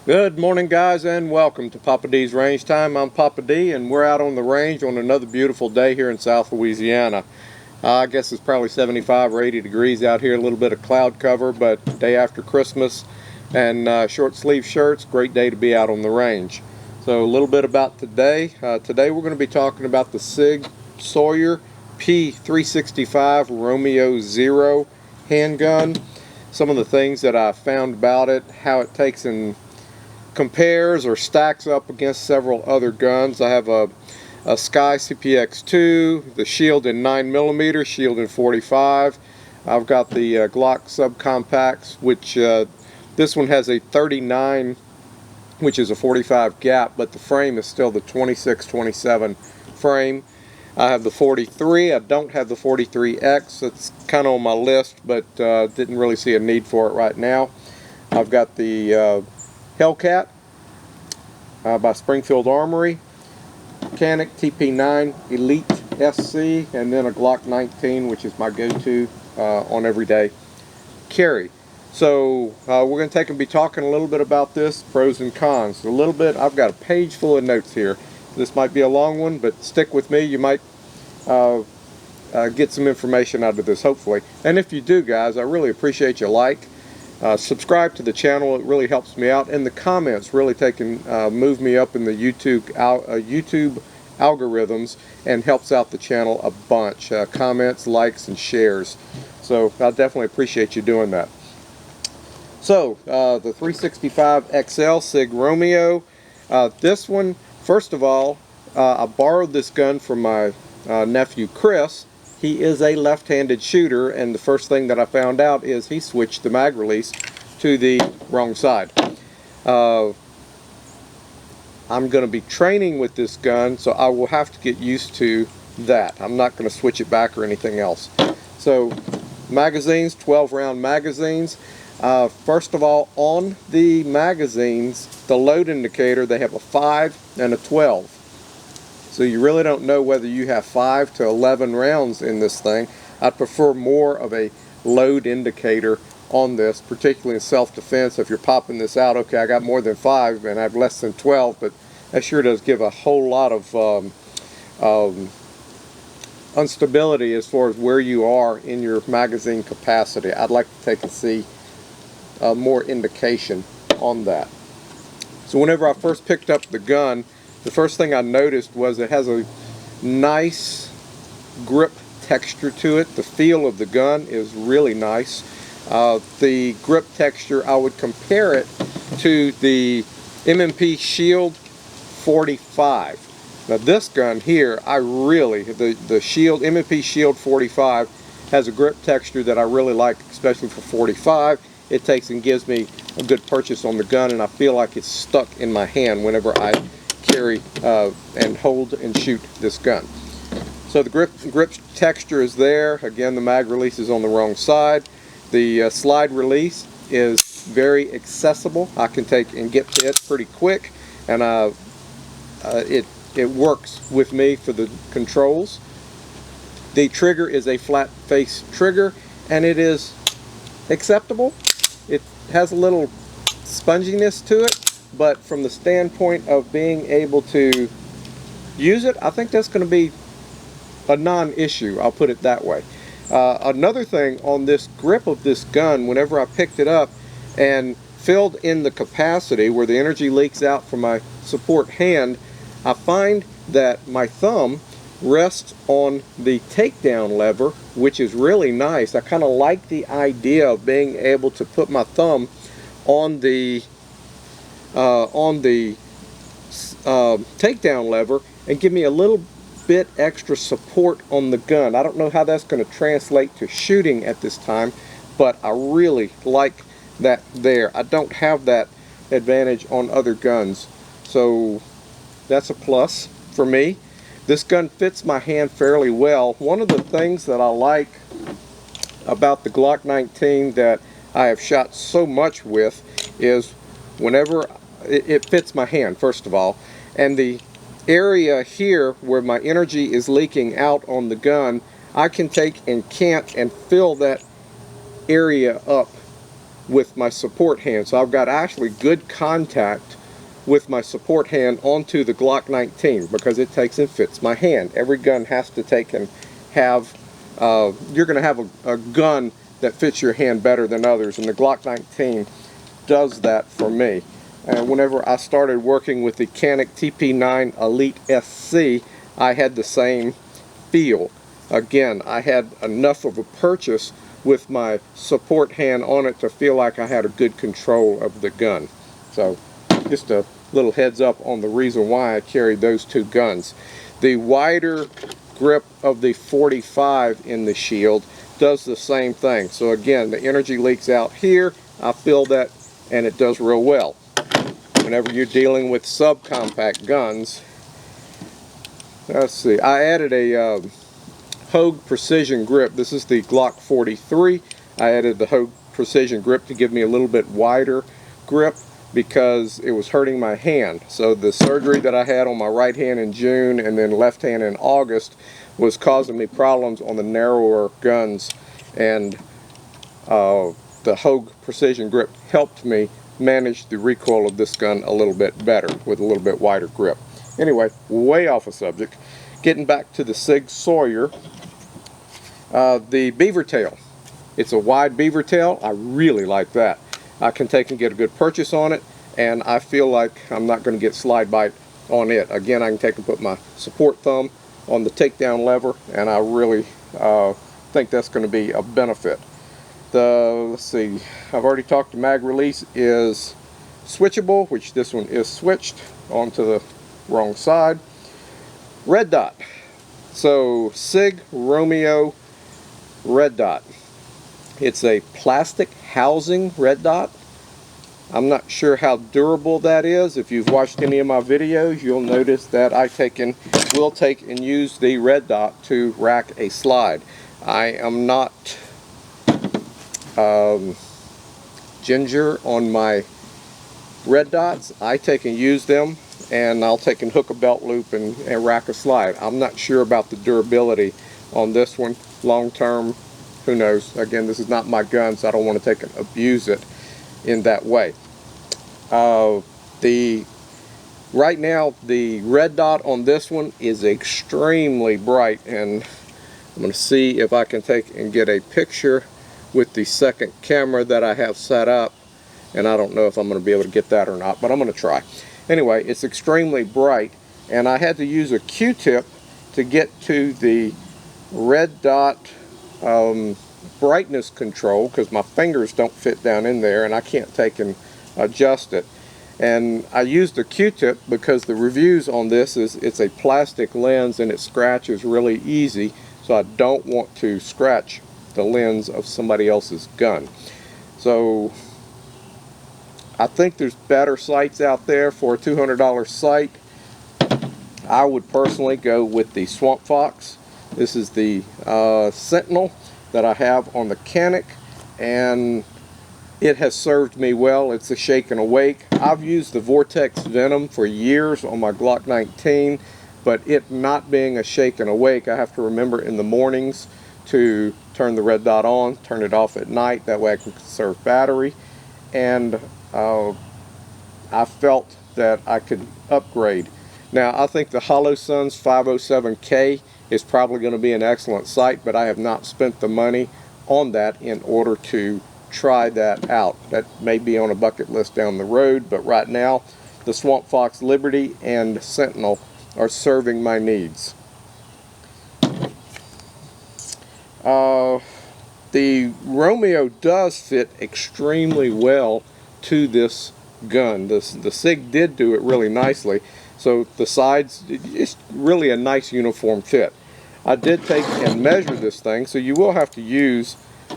Good morning, guys, and welcome to Papa D's Range Time. I'm Papa D, and we're out on the range on another beautiful day here in South Louisiana. I guess it's probably 75 or 80 degrees out here, a little bit of cloud cover, but day after Christmas and short sleeve shirts, great day to be out on the range. So a little bit about today. Today we're going to be talking about the Sig P365 Romeo 0 handgun. Some of the things that I found about it, how it takes and compares or stacks up against several other guns. I have a SCCY CPX2, the shield in 9mm, shield in 45. I've got the Glock subcompacts, which this one has a 39, which is a 45 gap, but the frame is still the 26-27 frame. I have the 43. I don't have the 43X. It's kind of on my list, but didn't really see a need for it right now. I've got the HellCat by Springfield Armory, Mechanic TP9 Elite SC, and then a Glock 19, which is my go-to on everyday carry. So we're going to take and be talking a little bit about this, pros and cons. A little bit, I've got a page full of notes here. This might be a long one, but stick with me. You might get some information out of this, hopefully. And if you do, guys, I really appreciate your like. Subscribe to the channel, it really helps me out, and the comments really move me up in the YouTube algorithms and helps out the channel a bunch. Comments, likes, and shares. So I definitely appreciate you doing that. So the 365XL Sig Romeo. This one, first of all, I borrowed this gun from my nephew Chris. He is a left-handed shooter, and the first thing that I found out is he switched the mag release to the wrong side. I'm going to be training with this gun, so I will have to get used to that. I'm not going to switch it back or anything else. So magazines, 12-round magazines. First of all, on the magazines, the load indicator, they have a 5 and a 12. So you really don't know whether you have 5 to 11 rounds in this thing. I'd prefer more of a load indicator on this, particularly in self-defense. If you're popping this out, okay, I got more than 5 and I have less than 12, but that sure does give a whole lot of instability as far as where you are in your magazine capacity. I'd like to take and see more indication on that. So whenever I first picked up the gun, the first thing I noticed was it has a nice grip texture to it. The feel of the gun is really nice. The grip texture, I would compare it to the M&P Shield 45. Now this gun here, the Shield, M&P Shield 45 has a grip texture that I really like, especially for 45. It takes and gives me a good purchase on the gun, and I feel like it's stuck in my hand whenever I carry and hold and shoot this gun. So the grip texture is there. Again, the mag release is on the wrong side. The slide release is very accessible. I can take and get to it pretty quick, and it works with me for the controls. The trigger is a flat face trigger, and it is acceptable. It has a little sponginess to it, but from the standpoint of being able to use it, I think that's going to be a non-issue. I'll put it that way. Another thing on this grip of this gun, whenever I picked it up and filled in the capacity where the energy leaks out from my support hand, I find that my thumb rests on the takedown lever, which is really nice. I kind of like the idea of being able to put my thumb on the takedown lever and give me a little bit extra support on the gun. I don't know how that's going to translate to shooting at this time, but I really like that there. I don't have that advantage on other guns, so that's a plus for me. This gun fits my hand fairly well. One of the things that I like about the Glock 19 that I have shot so much with is whenever it fits my hand, first of all, and the area here where my energy is leaking out on the gun, I can take and cant and fill that area up with my support hand. So I've got actually good contact with my support hand onto the Glock 19 because it takes and fits my hand. Every gun has to take and have, you're going to have a gun that fits your hand better than others, and the Glock 19 does that for me. And whenever I started working with the Canik TP9 Elite SC, I had the same feel. Again, I had enough of a purchase with my support hand on it to feel like I had a good control of the gun. So just a little heads up on the reason why I carried those two guns. The wider grip of the 45 in the shield does the same thing. So again, the energy leaks out here. I feel that, and it does real well. Whenever you're dealing with subcompact guns, let's see, I added a Hogue Precision grip. This is the Glock 43. I added the Hogue Precision grip to give me a little bit wider grip because it was hurting my hand. So the surgery that I had on my right hand in June and then left hand in August was causing me problems on the narrower guns, and the Hogue Precision grip helped me manage the recoil of this gun a little bit better with a little bit wider grip. Anyway, way off a subject. Getting back to the Sig Sawyer, the beaver tail. It's a wide beaver tail. I really like that. I can take and get a good purchase on it, and I feel like I'm not going to get slide bite on it. Again, I can take and put my support thumb on the takedown lever, and I really think that's going to be a benefit. Let's see, I've already talked, the mag release is switchable, which this one is switched onto the wrong side. Red Dot. So Sig Romeo Red Dot. It's a plastic housing red dot. I'm not sure how durable that is. If you've watched any of my videos, you'll notice that I will take and use the red dot to rack a slide. I am not ginger on my red dots. I take and use them, and I'll take and hook a belt loop and rack a slide. I'm not sure about the durability on this one long term. Who knows? Again, this is not my gun, so I don't want to take and abuse it in that way. Right now, the red dot on this one is extremely bright, and I'm going to see if I can take and get a picture with the second camera that I have set up, and I don't know if I'm going to be able to get that or not, but I'm going to try. Anyway, it's extremely bright, and I had to use a Q-tip to get to the red dot brightness control because my fingers don't fit down in there and I can't take and adjust it. And I used a Q-tip because the reviews on this is it's a plastic lens and it scratches really easy, so I don't want to scratch the lens of somebody else's gun. So I think there's better sights out there for a $200 sight. I would personally go with the Swamp Fox. This is the Sentinel that I have on the Canik, and it has served me well. It's a shake and awake. I've used the Vortex Venom for years on my Glock 19, but it not being a shake and awake, I have to remember in the mornings to turn the red dot on, turn it off at night, that way I can conserve battery. And I felt that I could upgrade. Now I think the HoloSun's 507K is probably going to be an excellent sight, but I have not spent the money on that in order to try that out. That may be on a bucket list down the road, but right now the Swamp Fox Liberty and Sentinel are serving my needs. The Romeo does fit extremely well to this gun. The Sig did do it really nicely, so the sides, it's really a nice uniform fit. I did take and measure this thing, so you will have to use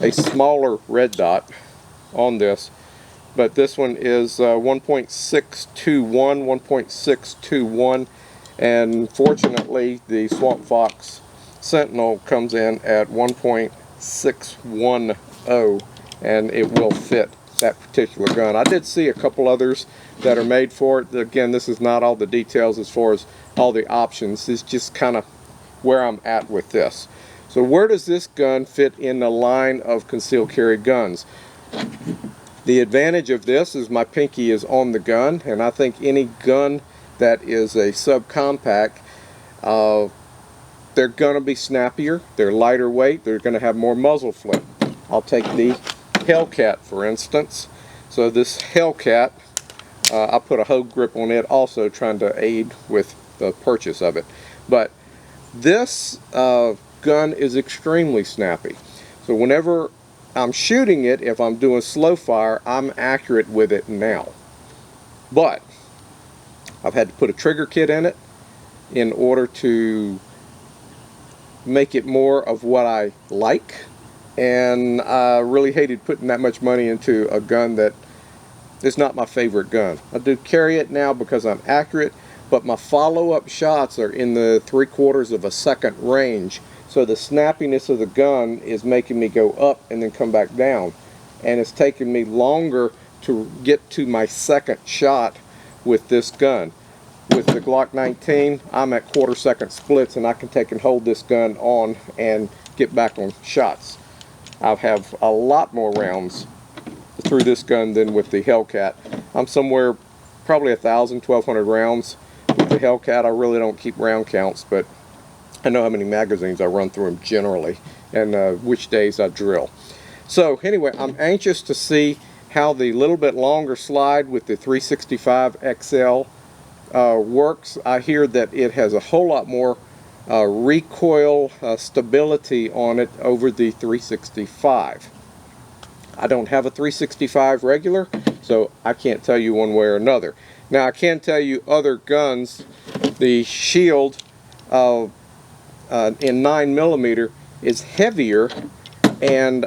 a smaller red dot on this, but this one is 1.621, and fortunately the Swamp Fox Sentinel comes in at 1.610, and it will fit that particular gun. I did see a couple others that are made for it. Again, this is not all the details as far as all the options. It's just kind of where I'm at with this. So where does this gun fit in the line of concealed carry guns? The advantage of this is my pinky is on the gun, and I think any gun that is a subcompact, they're going to be snappier, they're lighter weight, they're going to have more muzzle flip. I'll take the HellCat for instance. So this HellCat, I put a Hogue grip on it also, trying to aid with the purchase of it. But this gun is extremely snappy. So whenever I'm shooting it, if I'm doing slow fire, I'm accurate with it now. But I've had to put a trigger kit in it in order to make it more of what I like, and I really hated putting that much money into a gun that is not my favorite gun. I do carry it now because I'm accurate, but my follow-up shots are in the 3/4 of a second range, so the snappiness of the gun is making me go up and then come back down, and it's taking me longer to get to my second shot with this gun. With the Glock 19, I'm at 1/4 second splits, and I can take and hold this gun on and get back on shots. I have a lot more rounds through this gun than with the HellCat. I'm somewhere probably 1,000, 1,200 rounds with the HellCat. I really don't keep round counts, but I know how many magazines I run through them generally, and which days I drill. So anyway, I'm anxious to see how the little bit longer slide with the 365XL works. I hear that it has a whole lot more recoil stability on it over the 365. I don't have a 365 regular, so I can't tell you one way or another. Now I can tell you other guns, the shield in 9mm is heavier, and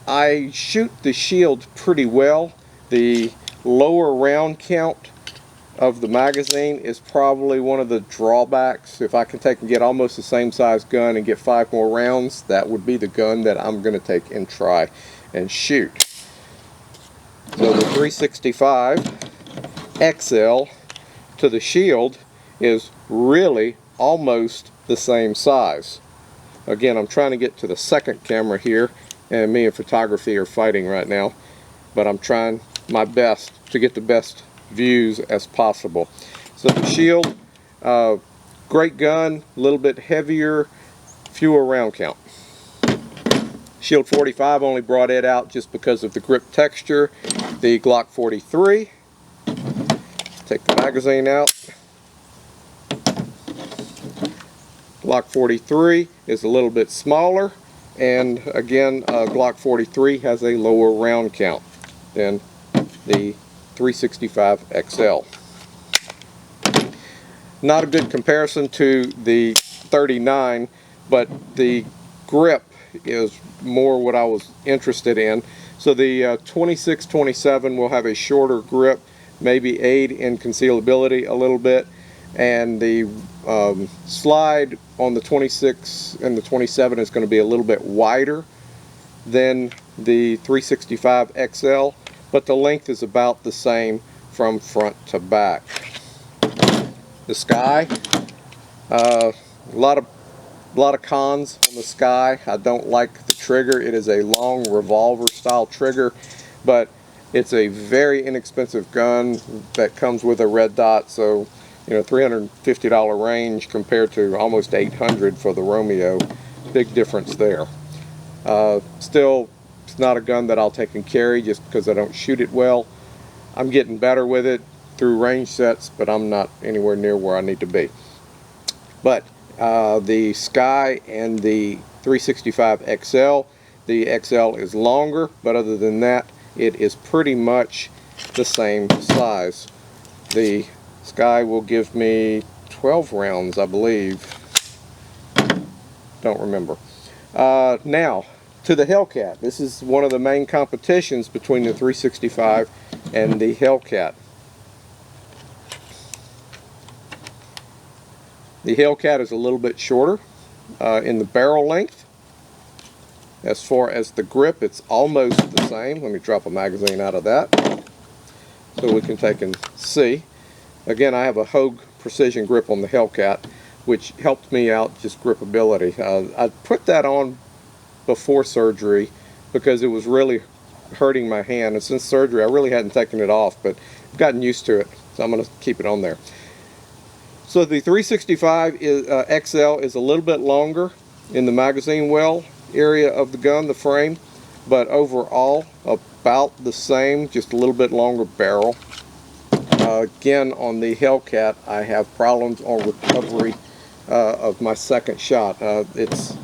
I shoot the shield pretty well. The lower round count of the magazine is probably one of the drawbacks. If I can take and get almost the same size gun and get 5 more rounds, that would be the gun that I'm going to take and try and shoot. So the 365XL to the shield is really almost the same size. Again, I'm trying to get to the second camera here, and me and photography are fighting right now, but I'm trying my best to get the best views as possible. So the shield, great gun, a little bit heavier, fewer round count. Shield 45 only brought it out just because of the grip texture. The Glock 43, take the magazine out. Glock 43 is a little bit smaller, and again Glock 43 has a lower round count than the 365XL. Not a good comparison to the 39, but the grip is more what I was interested in. So the 26-27 will have a shorter grip, maybe aid in concealability a little bit, and the slide on the 26 and the 27 is going to be a little bit wider than the 365XL, but the length is about the same from front to back. The Sky, a lot of cons on the Sky. I don't like the trigger. It is a long revolver style trigger, but it's a very inexpensive gun that comes with a red dot, so you know, $350 range compared to almost $800 for the Romeo. Big difference there. Still, it's not a gun that I'll take and carry just because I don't shoot it well. I'm getting better with it through range sets, but I'm not anywhere near where I need to be. But the Sky and the 365XL, the XL is longer, but other than that, it is pretty much the same size. The Sky will give me 12 rounds, I believe. Don't remember. Now, to the HellCat. This is one of the main competitions between the 365 and the HellCat. The HellCat is a little bit shorter in the barrel length. As far as the grip, it's almost the same. Let me drop a magazine out of that so we can take and see. Again, I have a Hogue precision grip on the HellCat, which helped me out just gripability. I put that on before surgery because it was really hurting my hand. And since surgery, I really hadn't taken it off, but I've gotten used to it, so I'm going to keep it on there. So the 365 XL is a little bit longer in the magazine well area of the gun, the frame, but overall about the same, just a little bit longer barrel. Again, on the HellCat, I have problems on recovery of my second shot. It's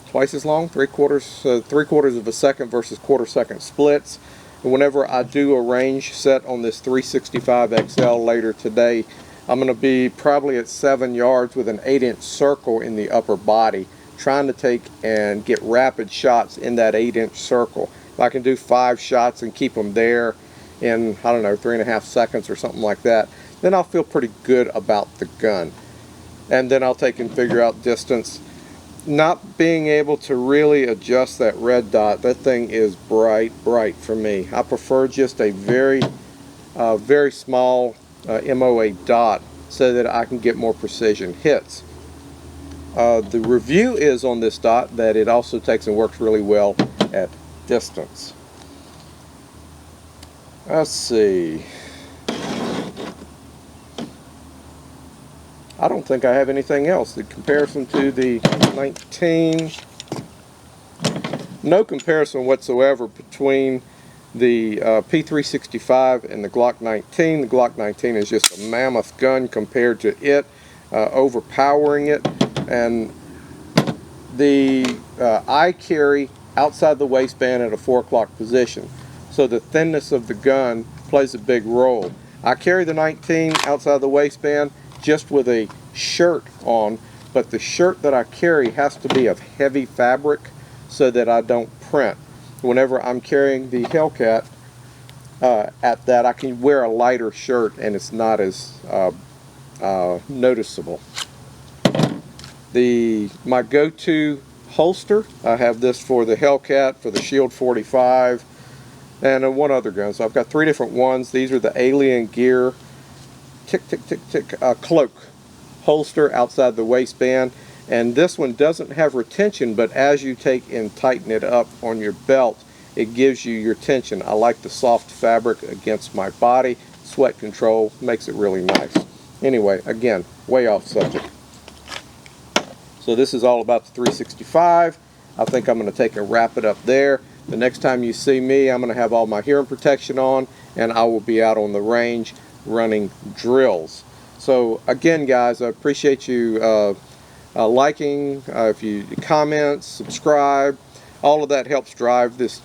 twice as long, three quarters of a second versus quarter-second splits. And whenever I do a range set on this 365 XL later today, I'm going to be probably at 7 yards with an 8-inch circle in the upper body, trying to take and get rapid shots in that 8-inch circle. If I can do 5 shots and keep them there in, I don't know, 3.5 seconds or something like that, then I'll feel pretty good about the gun. And then I'll take and figure out distance. Not being able to really adjust that red dot, that thing is bright for me. I prefer just a very small MOA dot so that I can get more precision hits. The review is on this dot that it also takes and works really well at distance. Let's see. I don't think I have anything else. The comparison to the 19, no comparison whatsoever between the P365 and the Glock 19. The Glock 19 is just a mammoth gun compared to it, overpowering it. And I carry outside the waistband at a 4 o'clock position, so the thinness of the gun plays a big role. I carry the 19 outside the waistband just with a shirt on, but the shirt that I carry has to be of heavy fabric so that I don't print. Whenever I'm carrying the HellCat at that, I can wear a lighter shirt and it's not as noticeable. My go-to holster, I have this for the HellCat, for the Shield 45, and one other gun. So I've got 3 different ones. These are the Alien Gear cloak holster outside the waistband, and this one doesn't have retention, but as you take and tighten it up on your belt, it gives you your tension. I like the soft fabric against my body. Sweat control makes it really nice. Anyway, again, way off subject. So this is all about the 365. I think I'm going to take and wrap it up there. The next time you see me, I'm going to have all my hearing protection on, and I will be out on the range running drills. So again, guys, I appreciate you liking, if you comment, subscribe. All of that helps drive this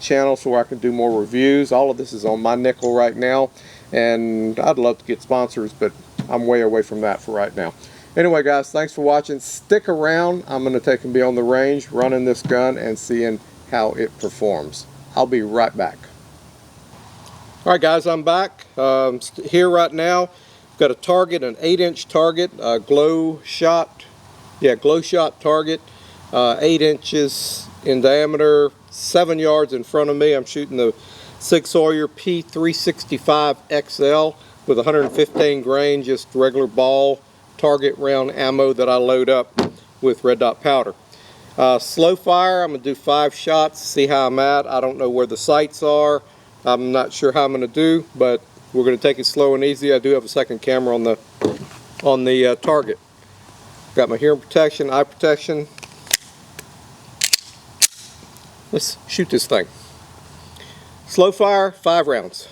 channel so I can do more reviews. All of this is on my nickel right now, and I'd love to get sponsors, but I'm way away from that for right now. Anyway, guys, thanks for watching. Stick around. I'm going to take and be on the range running this gun and seeing how it performs. I'll be right back. Alright guys, I'm back. Here right now. I've got a target, an 8-inch target, a glow shot target, 8 inches in diameter, 7 yards in front of me. I'm shooting the Sig P365XL with 115 grain, just regular ball target round ammo that I load up with red dot powder. Slow fire, I'm going to do 5 shots, see how I'm at. I don't know where the sights are. I'm not sure how I'm going to do, but we're going to take it slow and easy. I do have a second camera on the target. Got my hearing protection, eye protection. Let's shoot this thing. Slow fire, 5 rounds.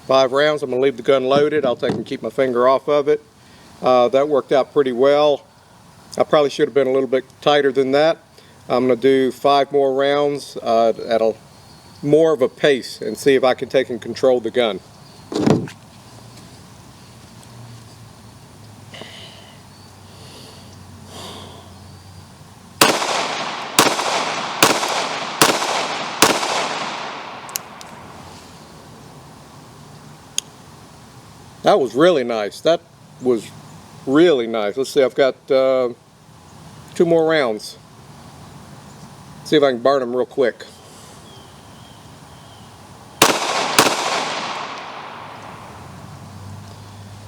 Five rounds. I'm going to leave the gun loaded. I'll take and keep my finger off of it. That worked out pretty well. I probably should have been a little bit tighter than that. I'm going to do 5 more rounds at a more of a pace and see if I can take and control the gun. That was really nice. That was really nice. Let's see, I've got 2 more rounds. See if I can burn them real quick.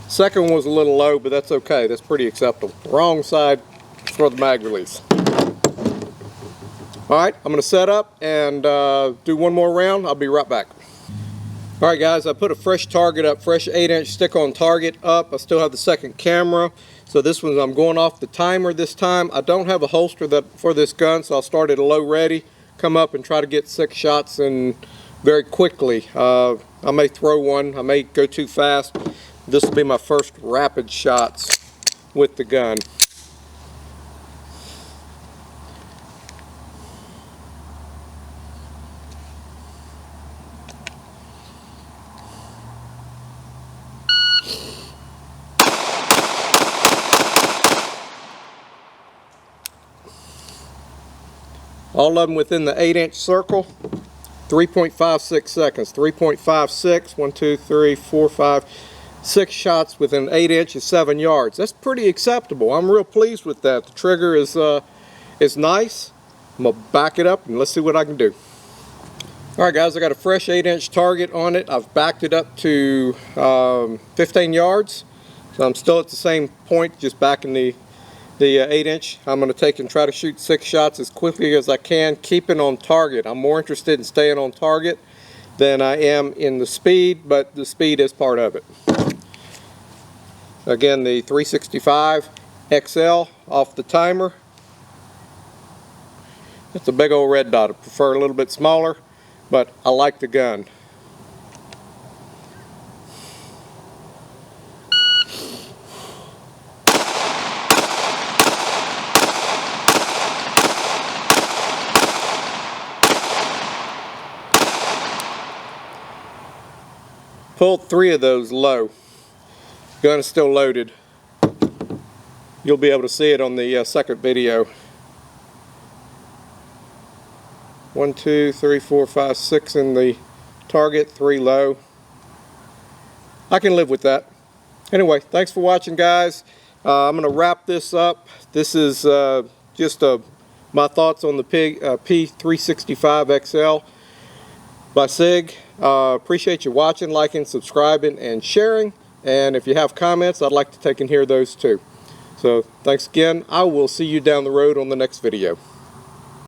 Second one was a little low, but that's okay. That's pretty acceptable. Wrong side for the mag release. Alright, I'm going to set up and do one more round. I'll be right back. Alright guys, I put a fresh target up, fresh 8-inch stick-on target up. I still have the second camera. So this one, I'm going off the timer this time. I don't have a holster for this gun, so I'll start at a low ready, come up and try to get 6 shots in very quickly. I may throw one, I may go too fast. This will be my first rapid shots with the gun. All of them within the 8-inch circle. 3.56 seconds. 3.56. 1, 2, 3, 4, 5, 6 shots within 8 inches, 7 yards. That's pretty acceptable. I'm real pleased with that. The trigger is nice. I'm gonna back it up and let's see what I can do. Alright guys, I got a fresh 8-inch target on it. I've backed it up to 15 yards. So I'm still at the same point, just backing the 8-inch. I'm going to take and try to shoot 6 shots as quickly as I can, keeping on target. I'm more interested in staying on target than I am in the speed, but the speed is part of it. Again, the 365XL off the timer. It's a big old red dot. I prefer a little bit smaller, but I like the gun. Pulled 3 of those low. Gun is still loaded. You'll be able to see it on the second video. 1, 2, 3, 4, 5, 6 in the target, 3 low. I can live with that. Anyway, thanks for watching guys. I'm going to wrap this up. This is just my thoughts on the P365XL by Sig. Appreciate you watching, liking, subscribing, and sharing. And if you have comments, I'd like to take and hear those too. So thanks again. I will see you down the road on the next video.